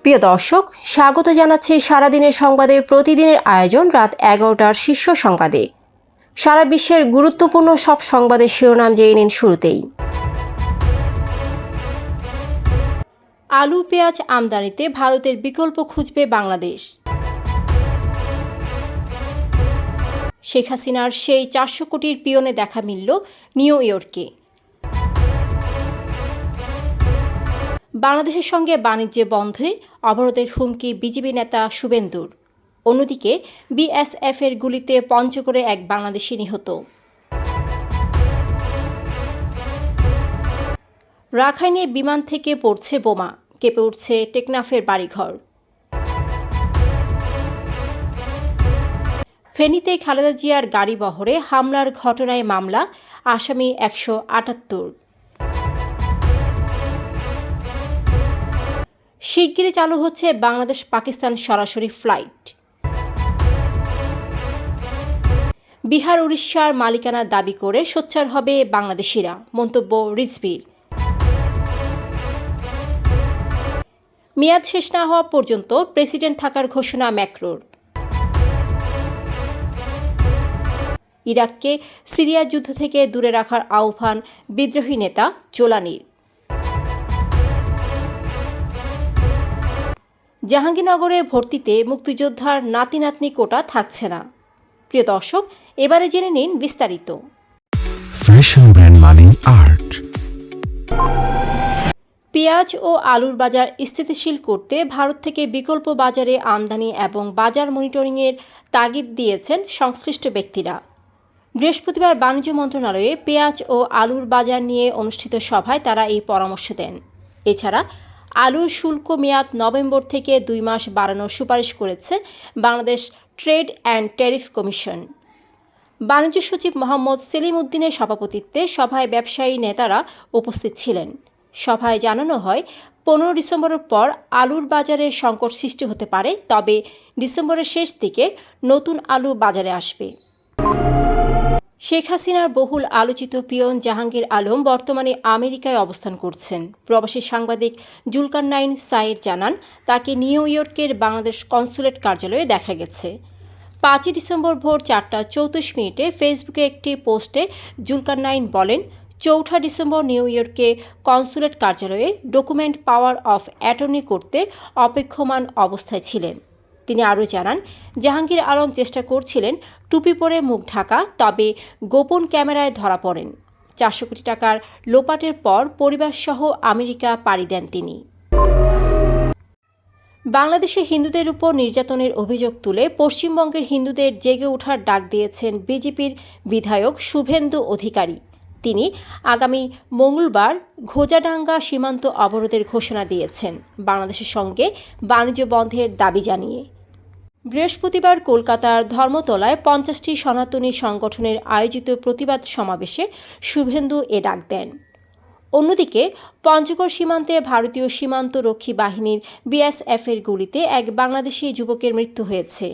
প্রিয় দর্শক, স্বাগত জানাচ্ছি সারাদিনের সংবাদে প্রতিদিনের আয়োজন রাত 11টার শীর্ষ সংবাদে। সারা বিশ্বের গুরুত্বপূর্ণ সব সংবাদের শিরোনাম জেনে নিন শুরুতেই। আলু পেঁয়াজ আমদানিতে ভারতের বিকল্প খুঁজবে বাংলাদেশ। শেখ হাসিনার সেই 400 কোটির পিয়নে দেখা মিলল নিউ ইয়র্কে। বাংলাদেশের সঙ্গে বাণিজ্যে বন্ধে অবরোধের হুমকি বিজেপি নেতা শুভেন্দুর। অন্যদিকে বিএসএফের গুলিতে পঞ্চগড়ে এক বাংলাদেশি নিহত। রাখাইনে বিমান থেকে পড়ছে বোমা, কেঁপে উঠছে টেকনাফের বাড়িঘর। ফেনীতে খালেদা জিয়ার গাড়ি বহরে হামলার ঘটনায় মামলা, আসামি 178। শিগগিরই চালু হচ্ছে বাংলাদেশ পাকিস্তান সরাসরি ফ্লাইট। বিহার উড়িষ্যার মালিকানা দাবি করে সোচ্চার হবে বাংলাদেশিরা, মন্তব্য রিজভীর। মেয়াদ শেষ না হওয়া পর্যন্ত প্রেসিডেন্ট থাকার ঘোষণা ম্যাক্রোর। ইরাককে সিরিয়া যুদ্ধ থেকে দূরে রাখার আহ্বান বিদ্রোহী নেতা জোলানির। জাহাঙ্গীরনগরে ভর্তিতে মুক্তিযোদ্ধার নাতি নাতনি কোটা থাকছে না। প্রিয় দর্শক, এবারে জেনে নিন বিস্তারিত। ফ্যাশন ব্র্যান্ড মানে আর্ট। পেঁয়াজ ও আলুর বাজার স্থিতিশীল করতে ভারত থেকে বিকল্প বাজারে আমদানি এবং বাজার মনিটরিংয়ের তাগিদ দিয়েছেন সংশ্লিষ্ট ব্যক্তিরা। বৃহস্পতিবার বাণিজ্য মন্ত্রণালয়ে পেঁয়াজ ও আলুর বাজার নিয়ে অনুষ্ঠিত সভায় তারা এই পরামর্শ দেন। এছাড়া আলুর শুল্ক মেয়াদ নভেম্বর থেকে 2 মাস বাড়ানোর সুপারিশ করেছে Bangladesh trade and tariff commission. বাণিজ্য সচিব মোহাম্মদ সেলিম উদ্দিনের সভাপতিত্বে সভায় ব্যবসায়ী নেতারা উপস্থিত ছিলেন। সভায় জানানো হয়, 15 ডিসেম্বরের পর আলুর বাজারে সংকট সৃষ্টি হতে পারে, তবে ডিসেম্বরের শেষ দিকে নতুন আলু বাজারে আসবে। শেখ হাসিনার বহুল আলোচিত পিয়ন জাহাঙ্গীর আলম বর্তমানে আমেরিকায় অবস্থান করছেন। প্রবাসী সাংবাদিক জুলকারনাইন সাইর জানান, তাকে নিউ ইয়র্কের বাংলাদেশ কনস্যুলেট কার্যালয়ে দেখা গেছে। 5 ডিসেম্বর ভোর 4:34 ফেসবুকে একটি পোস্টে জুলকারনাইন বলেন, 4 ডিসেম্বর নিউ ইয়র্কে কনস্যুলেট কার্যালয়ে ডকুমেন্ট পাওয়ার অফ অ্যাটর্নি করতে অপেক্ষমান অবস্থায় ছিলেন। তিনি আরও জানান, জাহাঙ্গীর আলম চেষ্টা করছিলেন টুপি পরে মুখ ঢাকা, তবে গোপন ক্যামেরায় ধরা পড়েন। 400 কোটি টাকার লোপাটের পর পরিবারসহ আমেরিকা পাড়ি দেন তিনি। বাংলাদেশে হিন্দুদের উপর নির্যাতনের অভিযোগ তুলে পশ্চিমবঙ্গের হিন্দুদের জেগে ওঠার ডাক দিয়েছেন বিজেপির বিধায়ক শুভেন্দু অধিকারী। তিনি আগামী মঙ্গলবার ঘোজাডাঙ্গা সীমান্ত অবরোধের ঘোষণা দিয়েছেন বাংলাদেশের সঙ্গে বাণিজ্য বন্ধের দাবি জানিয়ে। বৃহস্পতিবার কলকাতার ধর্মতলায় 50টি সনাতনী সংগঠনের আয়োজিত প্রতিবাদ সমাবেশে শুভেন্দু এ ডাক দেন। অন্যদিকে পঞ্চগড় সীমান্তে ভারতীয় সীমান্তরক্ষী বাহিনীর বিএসএফের গুলিতে এক বাংলাদেশি যুবকের মৃত্যু হয়েছে।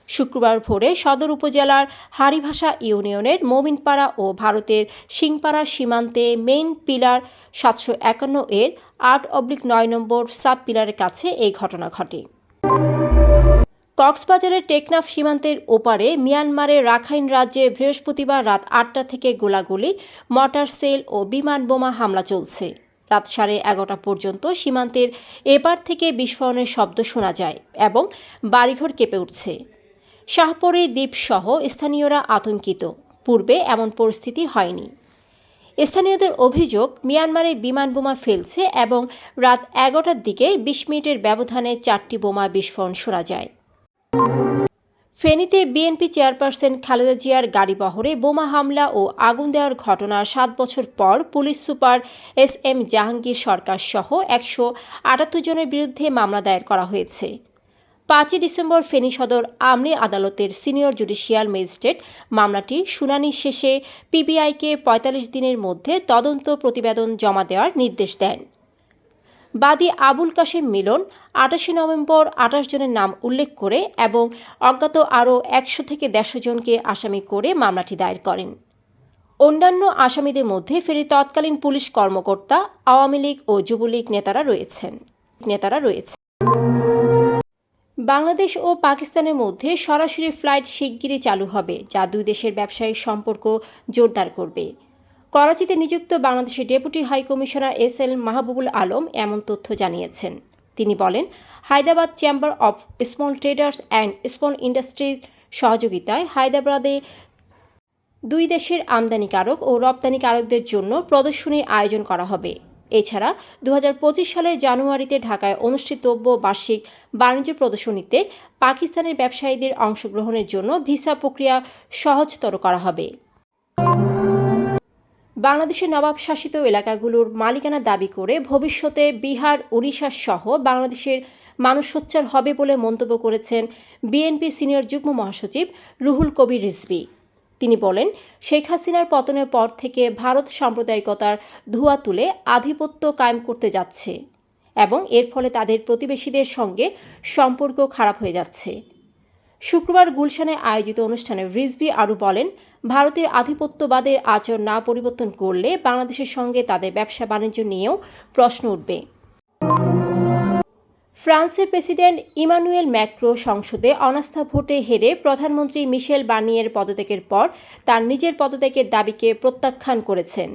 শুক্রবার ভোরে সদর উপজেলার হারিভাষা ইউনিয়নের মোমিনপাড়া ও ভারতের সিংপাড়া সীমান্তে মেইন পিলার 751 এর 8/9 নম্বর সাব পিলারের কাছে এই ঘটনা ঘটে। কক্সবাজারের টেকনাফ সীমান্তের ওপারে মিয়ানমারের রাখাইন রাজ্যে বৃহস্পতিবার রাত 8টা থেকে গোলাগুলি, মর্টার সেল ও বিমান বোমা হামলা চলছে। রাত 11:30 পর্যন্ত সীমান্তের এপার থেকে বিস্ফোরণের শব্দ শোনা যায় এবং বাড়িঘর কেঁপে উঠছে। শাহপরী দ্বীপসহ স্থানীয়রা আতঙ্কিত। পূর্বে এমন পরিস্থিতি হয়নি। স্থানীয়দের অভিযোগ, মিয়ানমারে বিমান বোমা ফেলছে এবং রাত 11টার দিকে 20 মিনিটের ব্যবধানে 4টি বোমা বিস্ফোরণ শোনা যায়। ফেনীতে বিএনপি চেয়ারপারসন খালেদা জিয়ার গাড়ি বহরে বোমা হামলা ও আগুন দেওয়ার ঘটনার 7 বছর পর পুলিশ সুপার SM জাহাঙ্গীর সরকার সহ 178 জনের বিরুদ্ধে মামলা দায়ের করা হয়েছে। 5 ডিসেম্বর ফেনী সদর আমলি আদালতের সিনিয়র জুডিশিয়াল ম্যাজিস্ট্রেট মামলাটি শুনানি শেষে পিবিআইকে 45 দিনের মধ্যে তদন্ত প্রতিবেদন জমা দেওয়ার নির্দেশ দেন। বাদী আবুল কাশেম মিলন 28 নভেম্বর 28 জনের নাম উল্লেখ করে এবং অজ্ঞাত আরও 100 থেকে 150 জনকে আসামি করে মামলাটি দায়ের করেন। অন্যান্য আসামিদের মধ্যে ফেনী তৎকালীন পুলিশ কর্মকর্তা, আওয়ামী লীগ ও যুবলীগ নেতারা রয়েছেন। বাংলাদেশ ও পাকিস্তানের মধ্যে সরাসরি ফ্লাইট শিগগিরই চালু হবে, যা দুই দেশের ব্যবসায়িক সম্পর্ক জোরদার করবে। করাচিতে নিযুক্ত বাংলাদেশের deputy high commissioner S L. Mahbubul Alam এমন তথ্য জানিয়েছেন। তিনি বলেন, Hyderabad chamber of small traders and small ইন্ডাস্ট্রির সহযোগিতায় হায়দ্রাবাদে দুই দেশের আমদানিকারক ও রপ্তানিকারকদের জন্য প্রদর্শনীর আয়োজন করা হবে। এছাড়া 2025 সালের জানুয়ারিতে ঢাকায় অনুষ্ঠিতব্য বার্ষিক বাণিজ্য প্রদর্শনীতে পাকিস্তানের ব্যবসায়ীদের অংশগ্রহণের জন্য ভিসা প্রক্রিয়া সহজতর করা হবে। বাংলাদেশের নবাব শাসিত এলাকাগুলোর মালিকানা দাবি করে ভবিষ্যতে বিহার, ওড়িশা সহ বাংলাদেশের মানুষ সোচ্চার হবে বলে মন্তব্য করেছেন বিএনপি সিনিয়র যুগ্ম মহাসচিব রুহুল কবির রিজভী। তিনি বলেন, শেখ হাসিনার পতনের পর থেকে ভারত সাম্প্রদায়িকতার ধোঁয়া তুলে আধিপত্য কায়েম করতে যাচ্ছে এবং এর ফলে তাদের প্রতিবেশীদের সঙ্গে সম্পর্ক খারাপ হয়ে যাচ্ছে। শুক্রবার গুলশানে আয়োজিত অনুষ্ঠানে রিজভী আরও বলেন, ভারতের আধিপত্যবাদের আচরণ না পরিবর্তন করলে বাংলাদেশের সঙ্গে তাদের ব্যবসা বাণিজ্য নিয়েও প্রশ্ন উঠবে। ফ্রান্সের প্রেসিডেন্ট ইমানুয়েল ম্যাক্রো সংসদে অনাস্থা ভোটে হেরে প্রধানমন্ত্রী মিশেল বার্নিয়ের পদত্যাগের পর তার নিজের পদত্যাগের দাবিকে প্রত্যাখ্যান করেছেন।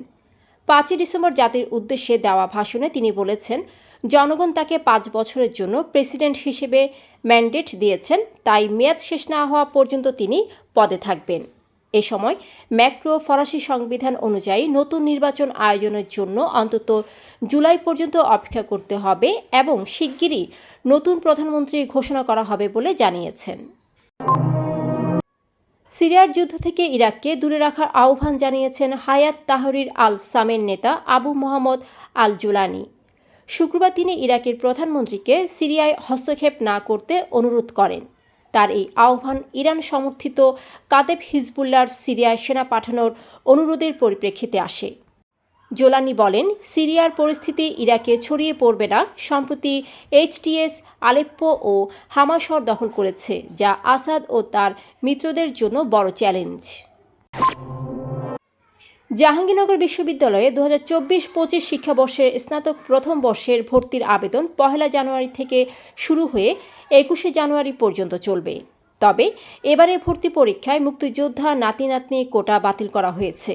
5 ডিসেম্বর জাতির উদ্দেশ্যে দেওয়া ভাষণে তিনি বলেছেন, জনগণ তাকে 5 বছরের জন্য প্রেসিডেন্ট হিসেবে ম্যান্ডেট দিয়েছেন, তাই মেয়াদ শেষ না হওয়া পর্যন্ত তিনি পদে থাকবেন। এ সময় ম্যাক্রো ফরাসি সংবিধান অনুযায়ী নতুন নির্বাচন আয়োজনের জন্য অন্তত জুলাই পর্যন্ত অপেক্ষা করতে হবে এবং শিগগিরই নতুন প্রধানমন্ত্রী ঘোষণা করা হবে বলে জানিয়েছেন। সিরিয়ার যুদ্ধ থেকে ইরাককে দূরে রাখার আহ্বান জানিয়েছেন হায়াত তাহরির আল সামের নেতা আবু মোহাম্মদ আল জুলানি। শুক্রবার তিনি ইরাকের প্রধানমন্ত্রীকে সিরিয়ায় হস্তক্ষেপ না করতে অনুরোধ করেন। তার এই আহ্বান ইরান সমর্থিত কাতেব হিজবুল্লাহর সিরিয়ায় সেনা পাঠানোর অনুরোধের পরিপ্রেক্ষিতে আসে। জোলানি বলেন, সিরিয়ার পরিস্থিতি ইরাকে ছড়িয়ে পড়বে না। সম্প্রতি এইচটিএস আলেপ্পো ও হামা শহর দখল করেছে, যা আসাদ ও তার মিত্রদের জন্য বড় চ্যালেঞ্জ। জাহাঙ্গীরনগর বিশ্ববিদ্যালয়ে 2024-25 শিক্ষাবর্ষের স্নাতক প্রথম বর্ষের ভর্তির আবেদন 1 জানুয়ারি থেকে শুরু হয়ে 21 জানুয়ারি পর্যন্ত চলবে। তবে এবারে ভর্তি পরীক্ষায় মুক্তিযোদ্ধা নাতি নাতনি কোটা বাতিল করা হয়েছে।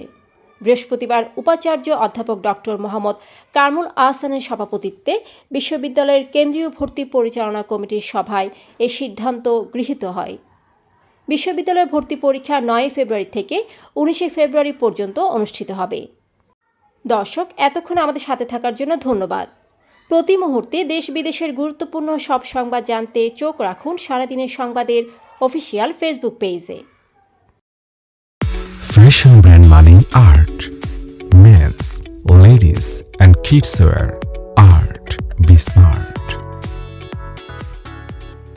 বৃহস্পতিবার উপাচার্য অধ্যাপক ডক্টর মোহাম্মদ কামরুল আহসানের সভাপতিত্বে বিশ্ববিদ্যালয়ের কেন্দ্রীয় ভর্তি পরিচালনা কমিটির সভায় এ সিদ্ধান্ত গৃহীত হয়। বিশ্ববিদ্যালয়ের ভর্তি পরীক্ষা 9 ফেব্রুয়ারি থেকে 19 ফেব্রুয়ারি পর্যন্ত অনুষ্ঠিত হবে। দর্শক, এতক্ষণ আমাদের সাথে থাকার জন্য ধন্যবাদ। প্রতি মুহূর্তে দেশ বিদেশের গুরুত্বপূর্ণ সব সংবাদ জানতে চোখ রাখুন সারাদিনের সংবাদের অফিসিয়াল ফেসবুক পেজে। Fashion brand Mani Art. Men's, ladies and kids wear. Art. Be smart.